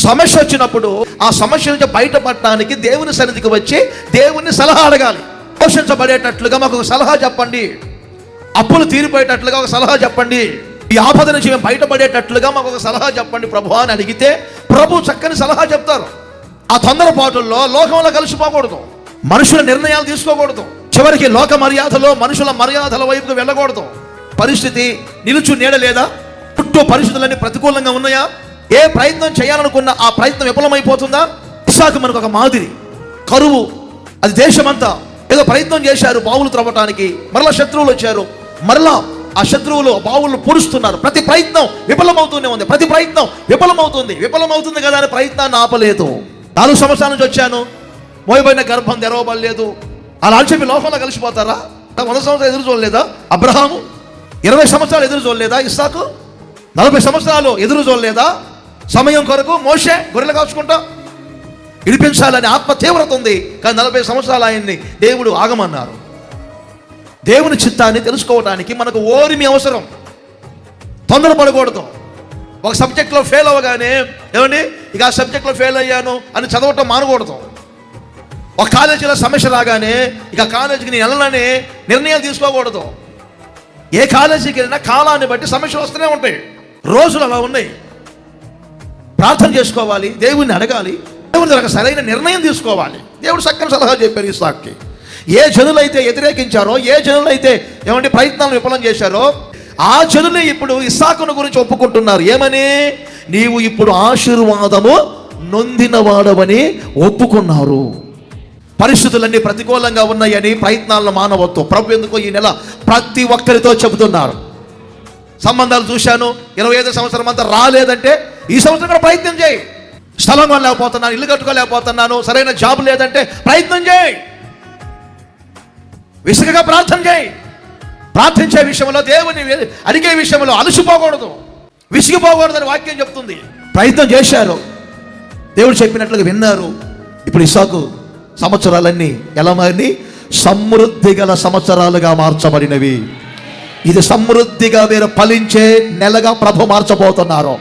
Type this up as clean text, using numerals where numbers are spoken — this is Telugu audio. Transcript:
సమస్య వచ్చినప్పుడు ఆ సమస్య నుంచి బయటపడటానికి దేవుని సన్నిధికి వచ్చి దేవుని సలహా అడగాలి. పోషించబడేటట్లుగా మాకు ఒక సలహా చెప్పండి, అప్పులు తీరిపోయేటట్లుగా ఒక సలహా చెప్పండి, ఈ ఆపద నుంచి మేము బయటపడేటట్లుగా మాకు ఒక సలహా చెప్పండి ప్రభు అని అడిగితే ప్రభు చక్కని సలహా చెప్తారు. ఆ తొందరపాటుల్లో లోకంలో కలిసిపోకూడదు, మనుషుల నిర్ణయాలు తీసుకోకూడదు, చివరికి లోక మర్యాదలో మనుషుల మర్యాదల వైపుకు వెళ్ళకూడదు. పరిస్థితి నిలుచు నీడ లేదా, చుట్టూ పరిస్థితులన్నీ ప్రతికూలంగా ఉన్నాయా, ఏ ప్రయత్నం చేయాలనుకున్నా ఆ ప్రయత్నం విఫలమైపోతుందా? ఇస్సాకు మనకు ఒక మాదిరి. కరువు, అది దేశమంతా ఏదో ప్రయత్నం చేశారు బావులు త్రవ్వటానికి, మరలా శత్రువులు వచ్చారు, మరలా ఆ శత్రువులు బావులు పొడుస్తున్నారు. ప్రతి ప్రయత్నం విఫలమవుతూనే ఉంది, ప్రతి ప్రయత్నం విఫలమవుతుంది కదా అని ప్రయత్నాన్ని ఆపలేదు. 4 సంవత్సరాల నుంచి వచ్చాను, మోయబడిన గర్భం తెరవబడలేదు, అలా చెప్పి లోకంలో కలిసిపోతారా? 100 సంవత్సరాలు ఎదురు చూడలేదా అబ్రహాము? 20 సంవత్సరాలు ఎదురు చూడలేదా ఇస్సాకు? 40 సంవత్సరాలు ఎదురు చూడలేదా? సమయం కొరకు మోషే గొర్రెలు కాచుకుంటా విడిపించాలని ఆత్మ తీవ్రత ఉంది, కానీ 40 సంవత్సరాలు ఆయన్ని దేవుడు ఆగమన్నారు. దేవుని చిత్తాన్ని తెలుసుకోవడానికి మనకు ఓరిమి అవసరం. తొందరపడకూడదు. ఒక సబ్జెక్ట్లో ఫెయిల్ అవ్వగానే ఏమండి ఇక ఆ సబ్జెక్ట్లో ఫెయిల్ అయ్యాను అని చదవటం మానకూడదు. ఒక కాలేజీలో సమస్య రాగానే ఇక కాలేజీకి నేను వెళ్ళనని నిర్ణయాలు తీసుకోకూడదు. ఏ కాలేజీకి వెళ్ళినా కాలాన్ని బట్టి సమస్యలు వస్తూనే ఉంటాయి. రోజులు అలా ఉన్నాయి. ప్రార్థన చేసుకోవాలి, దేవుణ్ణి అడగాలి, దేవుని దగ్గర సరైన నిర్ణయం తీసుకోవాలి. దేవుడు చక్కని సలహా చెప్పారు ఇస్సాకుకి. ఏ జనులైతే వ్యతిరేకించారో, ఏ జనులైతే ఏమంటే ప్రయత్నాలను విఫలం చేశారో, ఆ జనులే ఇప్పుడు ఇస్సాకును గురించి ఒప్పుకుంటున్నారు. ఏమని? నీవు ఇప్పుడు ఆశీర్వాదము నొందిన వాడవని ఒప్పుకున్నారు. పరిస్థితులన్నీ ప్రతికూలంగా ఉన్నాయని ప్రయత్నాలను మానవద్దు. ప్రభు ఎందుకో ఈ నెల ప్రతి ఒక్కరితో చెబుతున్నారు. సంబంధాలు చూశాను, 25 సంవత్సరం అంతా రాలేదంటే ఈ సంవత్సరం కూడా ప్రయత్నం చేయి. స్థలం కొనలేకపోతున్నాను, ఇల్లు కట్టుకోలేకపోతున్నాను, సరైన జాబ్ లేదంటే ప్రయత్నం చేయి. విసుగగా ప్రార్థన చేయి. ప్రార్థించే విషయంలో, దేవుని అడిగే విషయంలో అలసిపోకూడదు, విసిగిపోకూడదని వాక్యం చెప్తుంది. ప్రయత్నం చేశారు, దేవుడు చెప్పినట్లుగా విన్నారు. ఇప్పుడు ఇస్సాకు సంవత్సరాలన్నీ ఎలా మారిని? సమృద్ధి గల సంవత్సరాలుగా మార్చబడినవి. ఇది సమృద్ధిగా మీరు ఫలించే నెలగా ప్రభు మార్చబోతున్నారు.